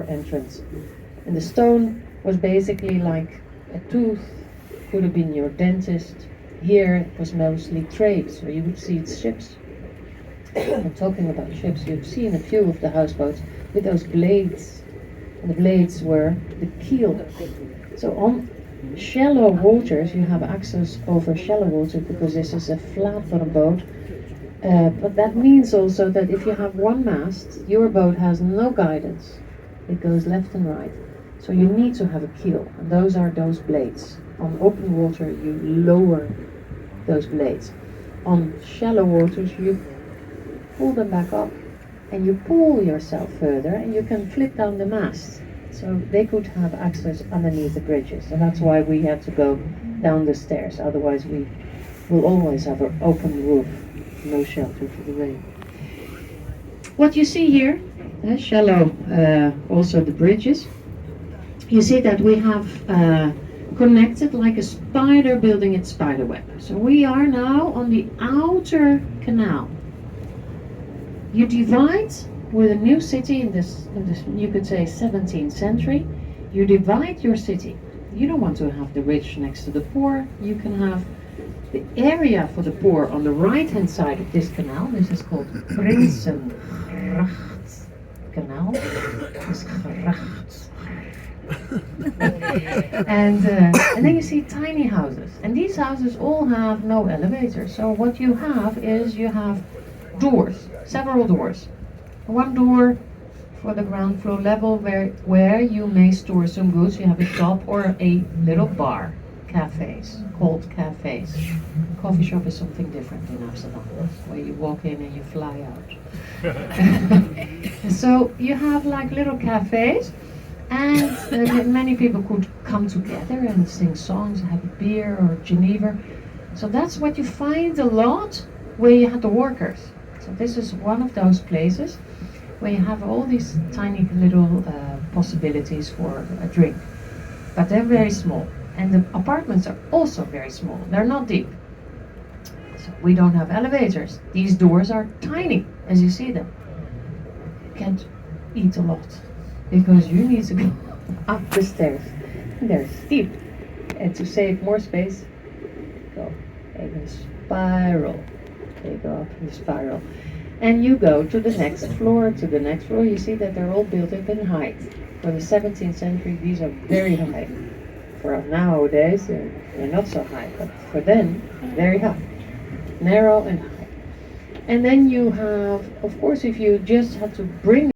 entrance. And the stone was basically like a tooth, could have been your dentist. Here it was mostly trade, so you would see it's ships. And talking about ships, you've seen a few of the houseboats with those blades. And the blades were the keel. So on shallow waters, you have access over shallow water because this is a flat bottom boat. But that means also that if you have one mast, your boat has no guidance. It goes left and right. So you need to have a keel, and those are those blades. On open water, you lower those blades. On shallow waters, you pull them back up, and you pull yourself further, and you can flip down the mast. So they could have access underneath the bridges, and that's why we had to go down the stairs. Otherwise, we will always have an open roof, no shelter for the rain. What you see here, shallow, also the bridges. You see that we have connected like a spider building its spider web. So we are now on the outer canal. You divide with a new city in this, you could say 17th century. You divide your city. You don't want to have the rich next to the poor. You can have the area for the poor on the right hand side of this canal. This is called Prinsengracht Canal. This gracht. And then you see tiny houses, and these houses all have no elevator. So what you have is you have doors, several doors. One door for the ground floor level where you may store some goods. You have a shop or a little bar, cafes, called cafes. Coffee shop is something different in Amsterdam, where you walk in and you fly out. So you have like little cafes. And many people could come together and sing songs, have a beer or Geneva. So that's what you find a lot where you have the workers. So this is one of those places where you have all these tiny little possibilities for a drink. But they're very small. And the apartments are also very small. They're not deep. So we don't have elevators. These doors are tiny, as you see them. You can't eat a lot, because you need to go up the stairs. They're steep. And to save more space, go in a spiral. They go up in a spiral. And you go to the next floor, You see that they're all built up in height. For the 17th century, these are very high. For nowadays, they're not so high, but for then, very high. Narrow and high. And then you have, of course, if you just had to bring